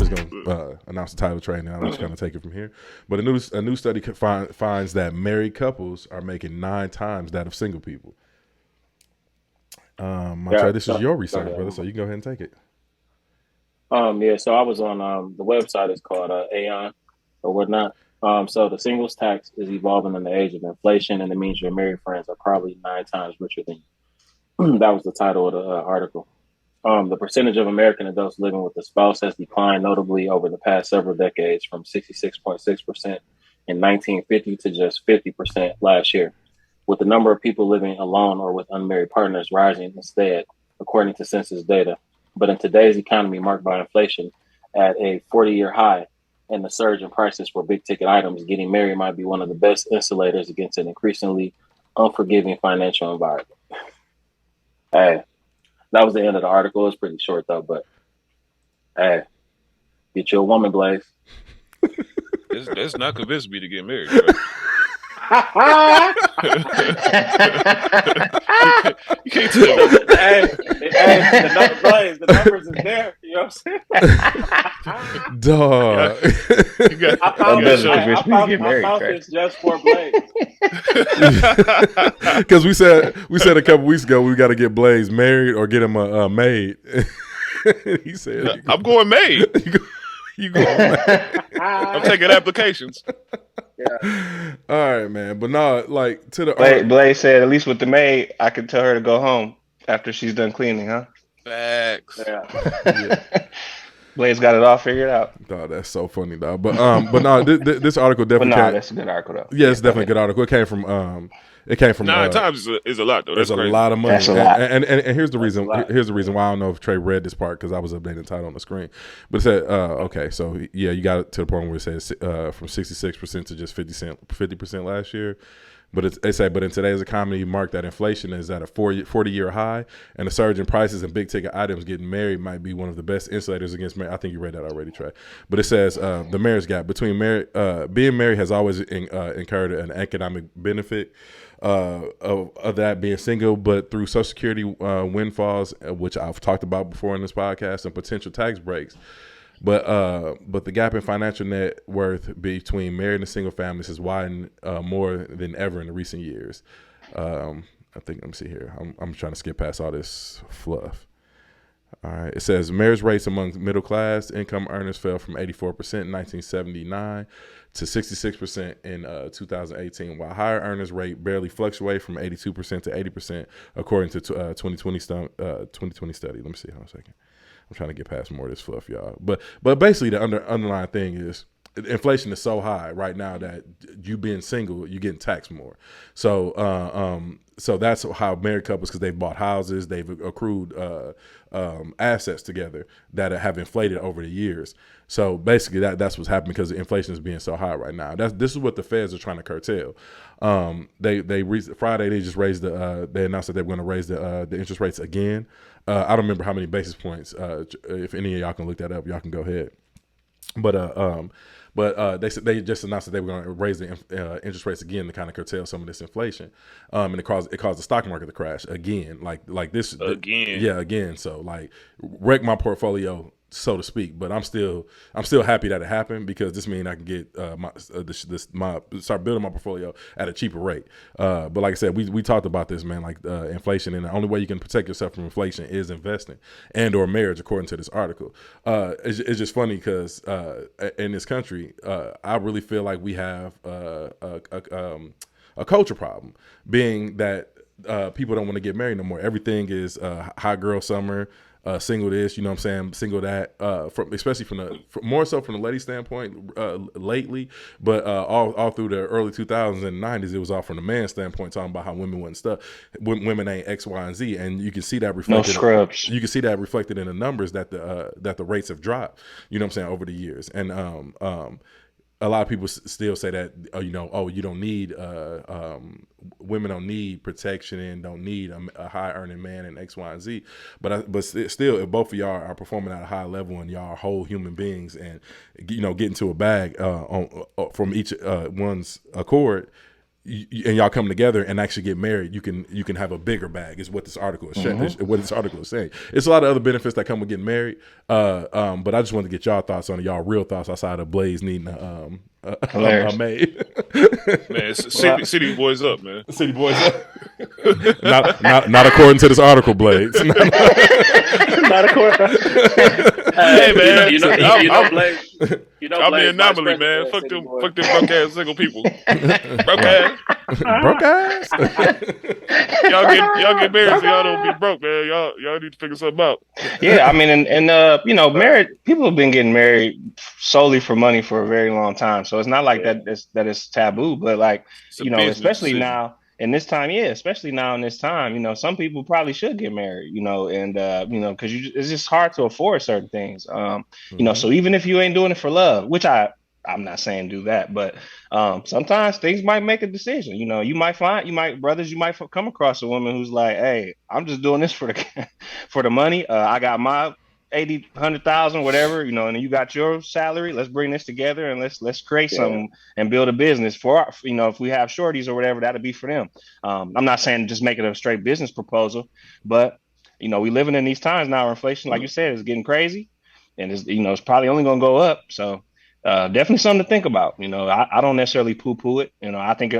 just gonna announce the title train, and I'm just gonna take it from here. But a new study finds that married couples are making 9 times that of single people. Trey, this is your research, brother, so you can go ahead and take it. So I was on the website is called Aon or whatnot. So the singles tax is evolving in the age of inflation, and it means your married friends are probably 9 times richer than you. That was the title of the article. The percentage of American adults living with a spouse has declined notably over the past several decades, from 66.6% in 1950 to just 50% last year, with the number of people living alone or with unmarried partners rising instead, according to census data. But in today's economy marked by inflation at a 40-year high and the surge in prices for big ticket items, getting married might be one of the best insulators against an increasingly unforgiving financial environment. Hey, that was the end of the article. It was pretty short though, but hey, get you a woman, Blaze. That's not convinced me to get married, bro. You can't tell me. The numbers is there. You know what I'm saying? Dog. I found this just for Blaze. Because we said a couple weeks ago we got to get Blaze married or get him a maid. He said, "I'm going maid." You going maid? I'm taking applications. Yeah. All right, man. But no, like to the Blaze said, at least with the maid, I can tell her to go home after she's done cleaning, huh? Facts. Yeah. Blaze got it all figured out. Dog, that's so funny, dog. But no, this article definitely. That's a good article, though. Yeah, it's definitely a good article. It came from 9 times is a lot, though. That's a crazy. lot of money. That's a lot. And here's the reason. Here's the reason why I don't know if Trey read this part, because I was updating the title on the screen. But it said, okay, so yeah, you got it to the point where it says from 66% to just 50% last year. But they say, but in today's economy, marked that inflation is at a 40-year high, and the surge in prices and big ticket items, getting married might be one of the best insulators against marriage. I think you read that already, Trey. But it says the marriage gap between being married has always incurred an economic benefit of that being single, but through Social Security windfalls, which I've talked about before in this podcast, and potential tax breaks. But the gap in financial net worth between married and single families has widened more than ever in the recent years. I think, let me see here. I'm trying to skip past all this fluff. All right. It says marriage rates among middle class income earners fell from 84% in 1979 to 66% in 2018, while higher earners rate barely fluctuate from 82% to 80%, according to 2020 study. Let me see. Hold on a second. I'm trying to get past more of this fluff, y'all. But basically, the underlying thing is inflation is so high right now that you being single, you're getting taxed more. So so that's how married couples, because they've bought houses, they've accrued assets together that have inflated over the years. So basically, that's what's happening because inflation is being so high right now. This is what the feds are trying to curtail. Friday they just raised they announced that they were going to raise the interest rates again. I don't remember how many basis points. If any of y'all can look that up, y'all can go ahead. But they just announced that they were going to raise the interest rates again to kind of curtail some of this inflation, and it caused the stock market to crash again, like this again. Yeah, again. So like wreck my portfolio, so to speak. But I'm still happy that it happened, because this means I can get start building my portfolio at a cheaper rate. But like I said, we talked about this, man. Like inflation, and the only way you can protect yourself from inflation is investing and or marriage, according to this article. It's just funny because in this country, I really feel like we have a culture problem, being that people don't want to get married no more. Everything is hot girl summer. Single this, you know what I'm saying, single that, especially more so from the lady standpoint lately, but all through the early 2000s and 90s, it was all from the man standpoint, talking about how women wasn't stuff, women ain't X, Y, and Z, and you can see that reflected. No scrubs. You can see that reflected in the numbers that the rates have dropped, you know what I'm saying, over the years, and a lot of people still say that, you don't need, women don't need protection and don't need a high earning man and X, Y, and Z. But still, if both of y'all are performing at a high level and y'all are whole human beings and, get into a bag from each one's accord, and y'all come together and actually get married, you can have a bigger bag. Is what this article is what this article is saying. It's a lot of other benefits that come with getting married. But I just wanted to get y'all thoughts on it, y'all real thoughts outside of Blaze needing a maid. Man, city boys up, man. City boys up. not according to this article, Blaze. Not according. Hey man, you know, Blaze. I'm the anomaly, man. Fuck them broke ass single people. Broke ass. Broke ass. y'all get married so y'all don't be broke, man. Y'all need to figure something out. Yeah, I mean, and you know, married people have been getting married solely for money for a very long time. So it's not like that it's taboo, but like, you know, especially decision. now in this time, especially now in this time, you know, some people probably should get married, you know, and you know, because it's just hard to afford certain things. You know, so even if you ain't doing it for love, which I'm not saying do that, but sometimes things might make a decision. You know, you might come across a woman who's like, hey, I'm just doing this for the money. I got my 80, 100,000, whatever, you know, and you got your salary. Let's bring this together and let's create something and build a business for, you know, if we have shorties or whatever, that'll be for them. I'm not saying just make it a straight business proposal, but you know, we living in these times now where inflation, like you said, is getting crazy, and it's, you know, it's probably only going to go up. So definitely something to think about. You know, I don't necessarily poo-poo it. You know, I think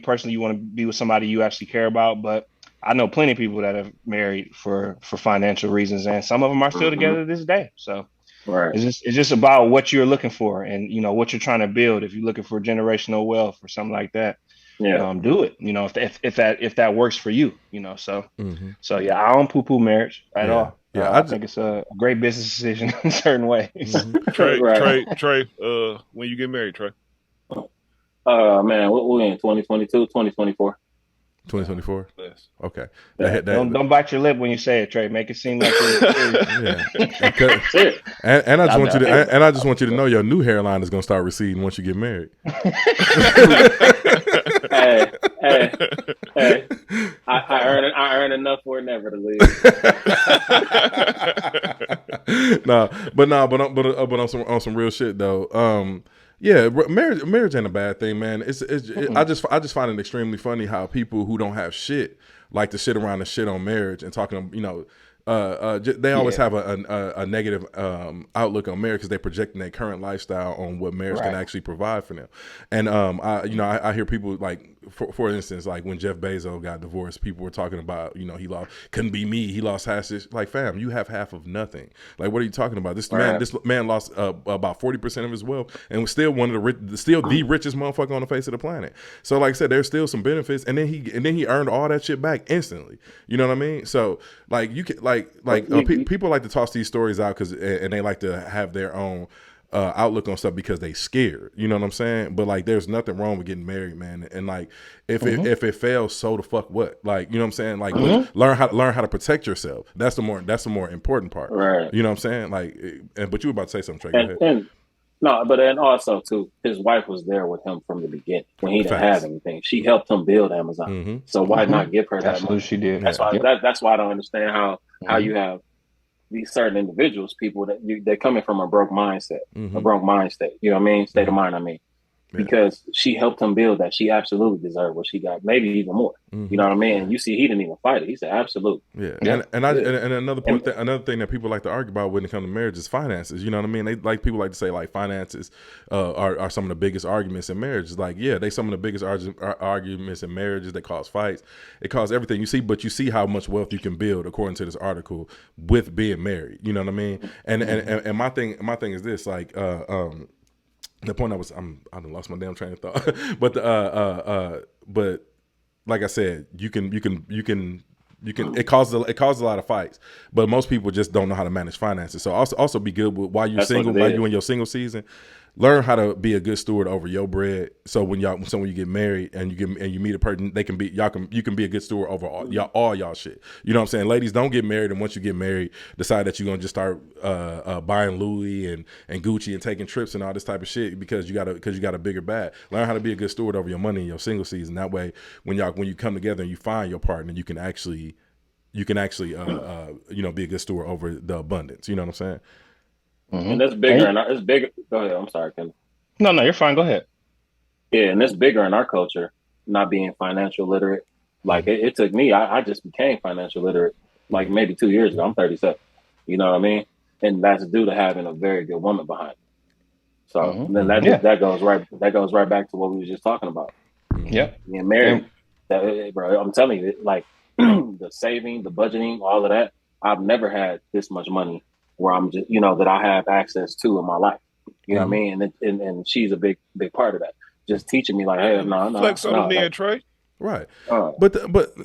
personally you want to be with somebody you actually care about, but I know plenty of people that have married for financial reasons, and some of them are still together to this day. So it's just about what you're looking for, and you know what you're trying to build. If you're looking for generational wealth or something like that, do it. You know, if that works for you, you know. So so yeah, I don't poo-poo marriage at all. Yeah, I think it's a great business decision in certain ways. Trey, when you get married, Trey? Man, we're in 2022, 2024. 2024. Yes. Okay. Don't bite your lip when you say it, Trey. Make it seem like yeah. And I just want you to know your new hairline is gonna start receding once you get married. Hey. I earn enough for it never to leave. But on some real shit though. Yeah, marriage ain't a bad thing, man. I just find it extremely funny how people who don't have shit like to sit around and shit on marriage and talking, you know, they always have a negative outlook on marriage because they're projecting their current lifestyle on what marriage can actually provide for them. And I hear people like, for instance, like when Jeff Bezos got divorced, people were talking about, you know, couldn't be me. He lost half his, like, fam, you have half of nothing. Like, what are you talking about? This man lost about 40% of his wealth and was still the richest motherfucker on the face of the planet. So like I said, there's still some benefits, and then he earned all that shit back instantly. You know what I mean? So like you can people like to toss these stories out and they like to have their own outlook on stuff because they scared. You know what I'm saying? But like, there's nothing wrong with getting married, man. And like, if it fails, so the fuck what? Like, you know what I'm saying? Like, learn how to protect yourself. That's the more important part. Right. You know what I'm saying? Like, but you were about to say something, Trey. Go ahead. And also too, his wife was there with him from the beginning when he didn't have anything. She helped him build Amazon. So why not give her that money? She did. That's why. That's why I don't understand how you have these certain individuals, people they're coming from a broke mindset, a broke mind state. You know what I mean? State of mind. I mean, because she helped him build that. She absolutely deserved what she got, maybe even more. You know what I mean? And you see, he didn't even fight it. He said, "Absolute." Yeah. And another point, another thing that people like to argue about when it comes to marriage is finances. You know what I mean? People like to say like finances are some of the biggest arguments in marriage. It's like, yeah, they some of the biggest arguments in marriages. They cause fights. It causes everything. You see how much wealth you can build according to this article with being married. You know what I mean? And my thing is this, like, the point I done lost my damn train of thought. But like I said, you can it causes a lot of fights, but most people just don't know how to manage finances. So also be good with while you're single, while you're in your single season. Learn how to be a good steward over your bread. So when you get married and you meet a person, you can be a good steward over all y'all shit. You know what I'm saying? Ladies, don't get married, and once you get married, decide that you're gonna just start buying Louis and Gucci and taking trips and all this type of shit because you got a bigger bag. Learn how to be a good steward over your money in your single season. That way, when you come together and you find your partner, you can actually be a good steward over the abundance. You know what I'm saying? And that's bigger, and it's bigger. Go ahead. I'm sorry, Ken. No, you're fine. Go ahead. Yeah, and it's bigger in our culture not being financial literate. Like it took me, I just became financial literate like maybe 2 years ago. I'm 37. You know what I mean? And that's due to having a very good woman behind me. So then that goes right back to what we were just talking about. Yep. Being married, bro. I'm telling you, like the saving, the budgeting, all of that. I've never had this much money where I'm just, that I have access to in my life. You know what I mean? And she's a big part of that. Just teaching me like, hey, no, flex on the man, Trey. Right, but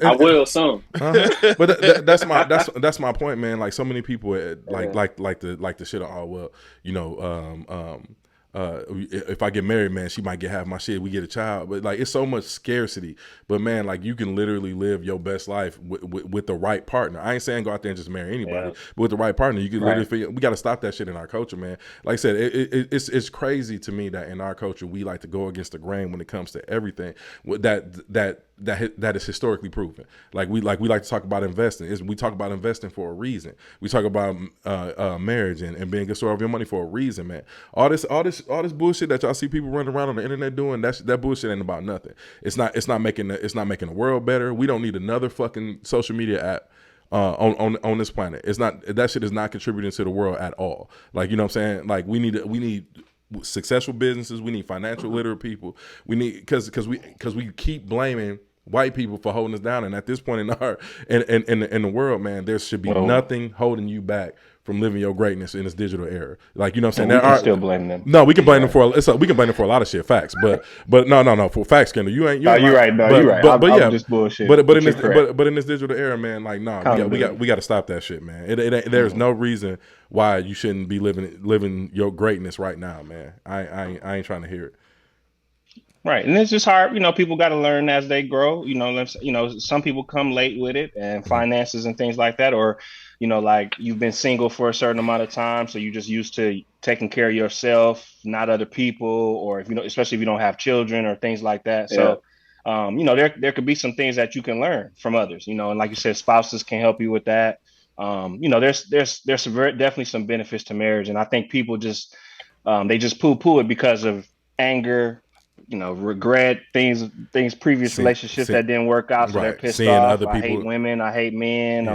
I will soon. But that's my point, man. Like so many people, like the shit. Oh well, if I get married, man, she might get half my shit. We get a child, but like it's so much scarcity. But man, like you can literally live your best life with the right partner. I ain't saying go out there and just marry anybody, but with the right partner, you can literally figure. We got to stop that shit in our culture, man. Like I said, it's crazy to me that in our culture we like to go against the grain when it comes to everything that is historically proven. Like we like to talk about investing. We talk about investing for a reason. We talk about marriage and being a good steward of your money for a reason, man. All this bullshit that y'all see people running around on the internet doing, that bullshit ain't about nothing. It's not making the world better. We don't need another fucking social media app on this planet. That shit is not contributing to the world at all. Like, you know what I'm saying? Like we need successful businesses. We need financial literate people. We need because we keep blaming white people for holding us down, and at this point in the world, man, there should be nothing holding you back from living your greatness in this digital era. Like, you know what I'm saying? We can still blame them. No, we can blame them for we can blame them for a lot of shit. Facts, but no, for facts, Kendall, you're right. No, you're right. But yeah, just bullshit. But in this digital era, man, like, nah, we got to stop that shit, man. There's no reason why you shouldn't be living your greatness right now, man. I ain't trying to hear it. Right, and it's just hard. People got to learn as they grow. Some people come late with it and finances and things like that, or like you've been single for a certain amount of time, so you're just used to taking care of yourself, not other people, or especially if you don't have children or things like that. Yeah. So, there could be some things that you can learn from others. And like you said, spouses can help you with that. There's definitely some benefits to marriage, and I think people just they just poo it because of anger. Regret things, previous relationships that didn't work out, so they're pissed off. I hate women, I hate men.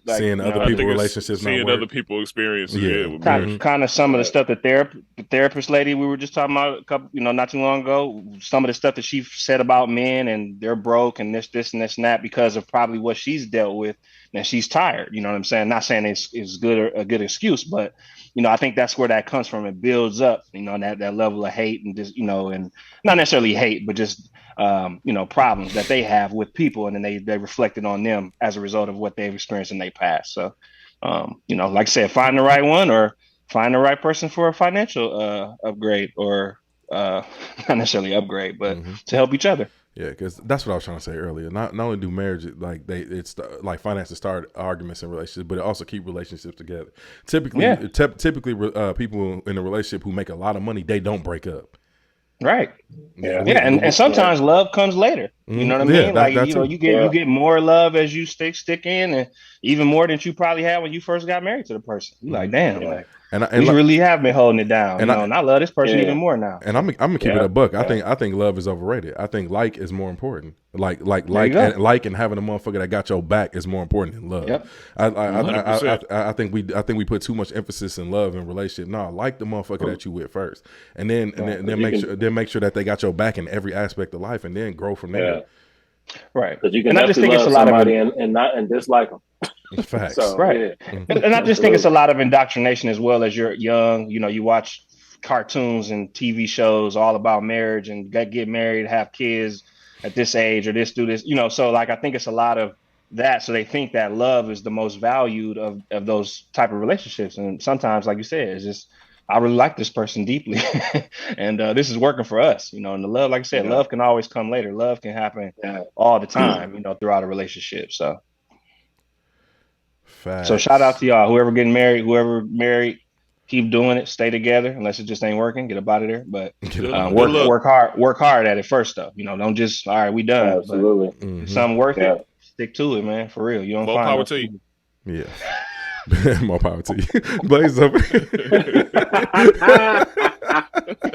Seeing other people's relationships, seeing other people experience. Kind of some of the stuff that the therapist lady we were just talking about a couple, not too long ago. Some of the stuff that she said about men and they're broke and this and this and that because of probably what she's dealt with, and she's tired. You know what I'm saying? Not saying it's good or a good excuse, but I think that's where that comes from. It builds up, that level of hate and just, and not necessarily hate, but just, problems that they have with people. And then they reflected on them as a result of what they've experienced in their past. So, like I said, find the right one or find the right person for a financial upgrade or not necessarily upgrade, but to help each other. Yeah, because that's what I was trying to say earlier. Not only do marriage it's like finances start arguments in relationships, but it also keep relationships together. Typically, people in a relationship who make a lot of money, they don't break up. Right. Yeah. And sometimes love comes later. You know what I mean? You get more love as you stick in, and even more than you probably had when you first got married to the person. You're like, damn, we really have been holding it down. And I love this person even more now. And I'm gonna keep it a buck. I think love is overrated. I think like is more important. Like and having a motherfucker that got your back is more important than love. Yep. I think we put too much emphasis in love and relationship. No, like the motherfucker that you with first, and then make sure that they got your back in every aspect of life, and then grow from there. Yeah. Right, because you can definitely love somebody and dislike them. Facts. So, right, and I just think it's a lot of indoctrination as well as you're young. You watch cartoons and TV shows all about marriage and get married, have kids at this age or this do this. So like I think it's a lot of that. So they think that love is the most valued of those type of relationships, and sometimes, like you said, it's just I really like this person deeply, and this is working for us. And the love, like I said, love can always come later. Love can happen all the time. Throughout a relationship. So. Facts. So shout out to y'all, whoever married, keep doing it, stay together, unless it just ain't working, get up out of there. But work hard at it first though. Don't just all right, we done. Absolutely. But if something worth it, stick to it, man. For real. You don't more find power to you. Yeah. More power to you. Blaze up. All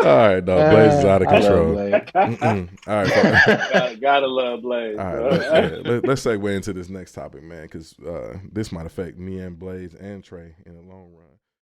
right, no, Blaze is out of control. All right, gotta love Blaze. All right, let's segue into this next topic, man, because this might affect me and Blaze and Trey in the long run.